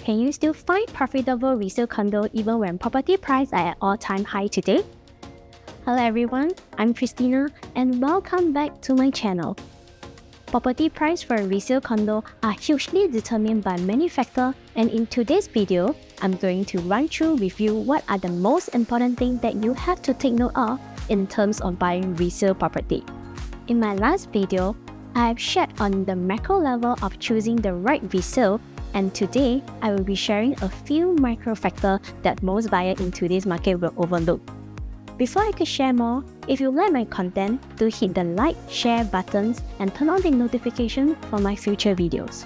Can you still find profitable resale condo even when property prices are at all-time high today? Hello everyone, I'm Christina and welcome back to my channel. Property price for a resale condo are hugely determined by many factors, and in today's video, I'm going to run through with you what are the most important things that you have to take note of in terms of buying resale property. In my last video, I've shared on the macro level of choosing the right resale, and today I will be sharing a few micro factors that most buyers in today's market will overlook. Before I could share more, if you like my content, do hit the like, share buttons and turn on the notification for my future videos.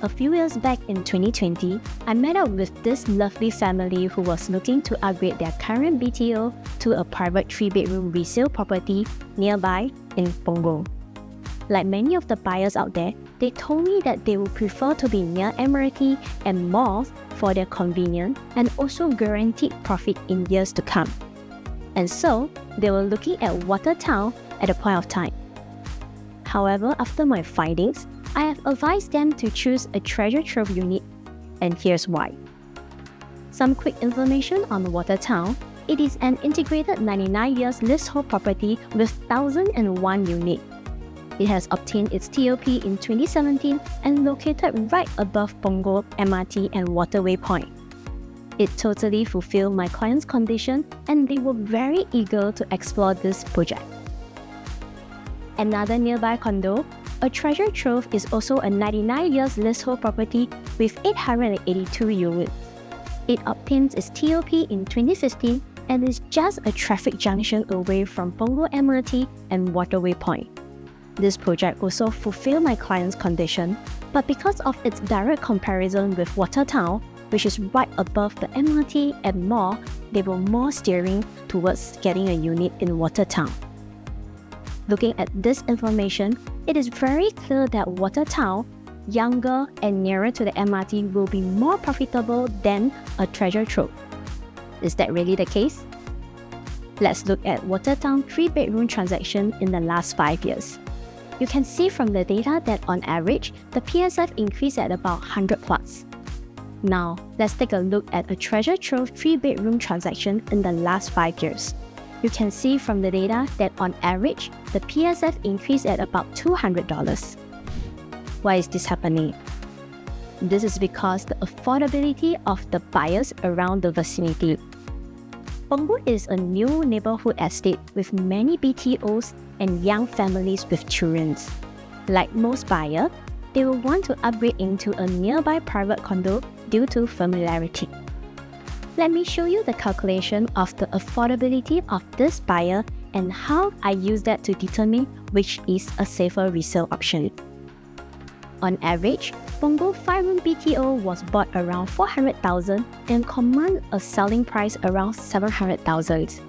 A few years back in 2020, I met up with this lovely family who was looking to upgrade their current BTO to a private 3-bedroom resale property nearby in Punggol. Like many of the buyers out there, they told me that they would prefer to be near MRT and malls for their convenience and also guaranteed profit in years to come. And so, they were looking at Watertown at a point of time. However, after my findings, I have advised them to choose a treasure trove unit, and here's why. Some quick information on Watertown. It is an integrated 99 years leasehold property with 1,001 units. It has obtained its TOP in 2017 and located right above Punggol MRT and Waterway Point. It totally fulfilled my client's condition and they were very eager to explore this project. Another nearby condo, a treasure trove, is also a 99 years leasehold property with 882 units. It obtained its TOP in 2015 and is just a traffic junction away from Punggol MRT and Waterway Point. This project also fulfilled my client's condition, but because of its direct comparison with Watertown, which is right above the MRT and mall, they were more steering towards getting a unit in Watertown. Looking at this information, it is very clear that Watertown, younger and nearer to the MRT, will be more profitable than a treasure trove. Is that really the case? Let's look at Watertown 3-bedroom transaction in the last 5 years. You can see from the data that on average, the PSF increased at about 100 plus. Now, let's take a look at a treasure trove 3-bedroom transaction in the last 5 years. You can see from the data that on average, the PSF increased at about $200. Why is this happening? This is because the affordability of the buyers around the vicinity. Punggol is a new neighborhood estate with many BTOs and young families with children. Like most buyers, they will want to upgrade into a nearby private condo due to familiarity. Let me show you the calculation of the affordability of this buyer and how I use that to determine which is a safer resale option. On average, Punggol 5-room BTO was bought around 400,000 and command a selling price around 700,000.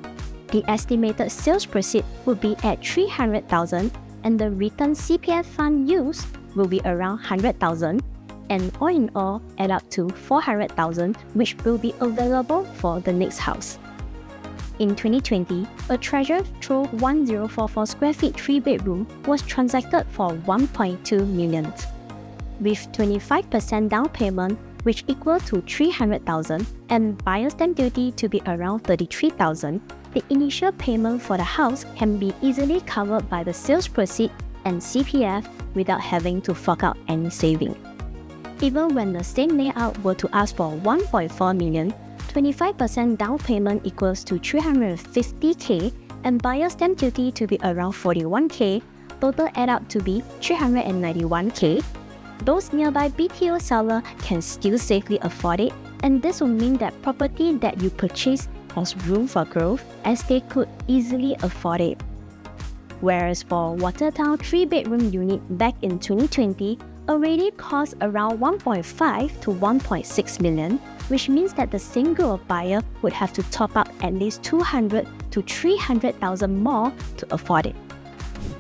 The estimated sales proceed would be at 300,000 and the return CPF fund used will be around 100,000, and all in all add up to 400,000, which will be available for the next house. In 2020, a treasure trove 1044 square feet 3-bedroom was transacted for 1.2 million. With 25% down payment, which equal to 300,000, and buyer's stamp duty to be around 33,000, the initial payment for the house can be easily covered by the sales proceeds and CPF without having to fork out any saving. Even when the same layout were to ask for 1.4 million, 25% down payment equals to 350k and buyer's stamp duty to be around 41k, total add up to be 391k. Those nearby BTO seller can still safely afford it, and this will mean that property that you purchase has room for growth as they could easily afford it. Whereas for Watertown 3-bedroom unit back in 2020 already cost around 1.5 to 1.6 million, which means that the same group of buyer would have to top up at least 200 to 300,000 more to afford it.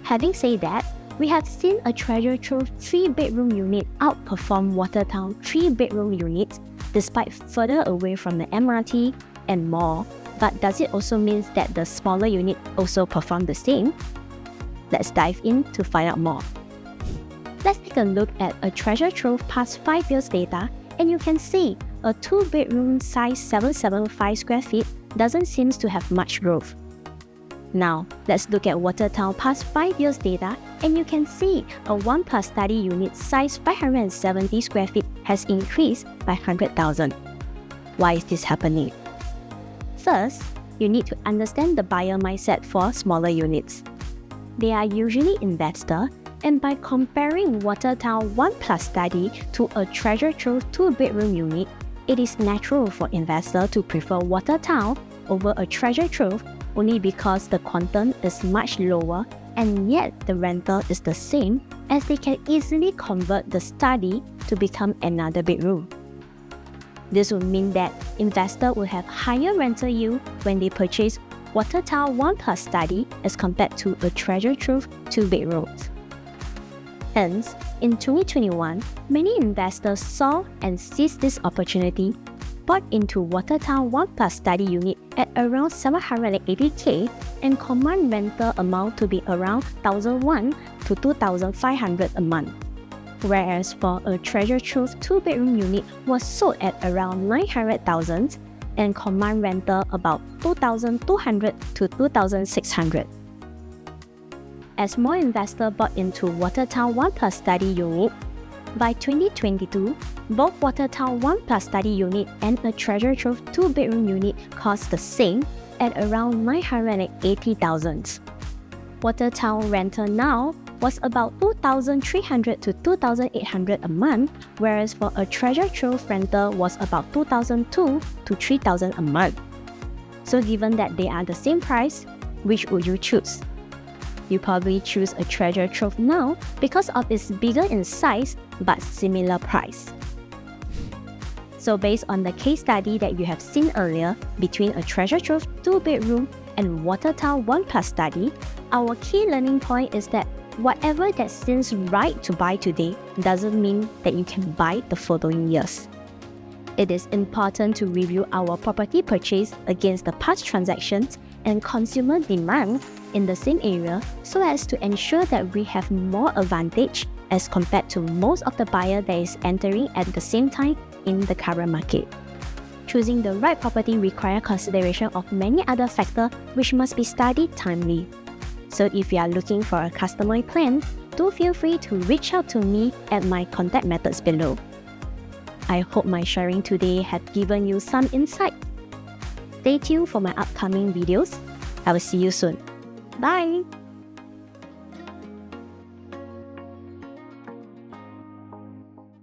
Having said that, we have seen a treasure trove 3-bedroom unit outperform Watertown 3-bedroom units despite further away from the MRT and mall. But does it also mean that the smaller unit also perform the same? Let's dive in to find out more. Let's take a look at a treasure trove past 5 years data And you can see a 2-bedroom size 775 square feet doesn't seem to have much growth. Now, let's look at Watertown past 5 years data, and you can see a 1+ study unit size 570 square feet has increased by 100,000. Why is this happening? First, you need to understand the buyer mindset for smaller units. They are usually investors, and by comparing Watertown 1+ study to a treasure trove 2-bedroom unit, it is natural for investors to prefer Watertown over a treasure trove only because the quantum is much lower and yet the rental is the same, as they can easily convert the study to become another bedroom. This would mean that investors will have higher rental yield when they purchase Watertown 1+ study as compared to a treasure trove 2 bedrooms. Hence, in 2021, many investors saw and seized this opportunity, bought into Watertown 1+ study unit at around 780k and command rental amount to be around 1,001 to 2,500 a month. Whereas for a treasure trove 2-bedroom unit was sold at around 900,000 and command rental about 2,200 to 2,600. As more investors bought into Watertown 1+ study unit, by 2022, both Watertown 1+ study unit and a treasure trove 2-bedroom unit cost the same at around 980,000. Watertown rental now was about 2,300 to 2,800 a month, whereas for a treasure trove rental was about 2,002 to 3,000 a month. So given that they are the same price, which would you choose? You probably choose a treasure trove now because of its bigger in size but similar price. So based on the case study that you have seen earlier between a treasure trove 2-bedroom and Watertown 1+ study, our key learning point is that whatever that seems right to buy today doesn't mean that you can buy the following years. It is important to review our property purchase against the past transactions and consumer demand in the same area so as to ensure that we have more advantage as compared to most of the buyer that is entering at the same time in the current market. Choosing the right property requires consideration of many other factors which must be studied timely. So if you are looking for a customized plan, do feel free to reach out to me at my contact methods below. I hope my sharing today had given you some insight. Stay tuned for my upcoming videos. I will see you soon. Bye!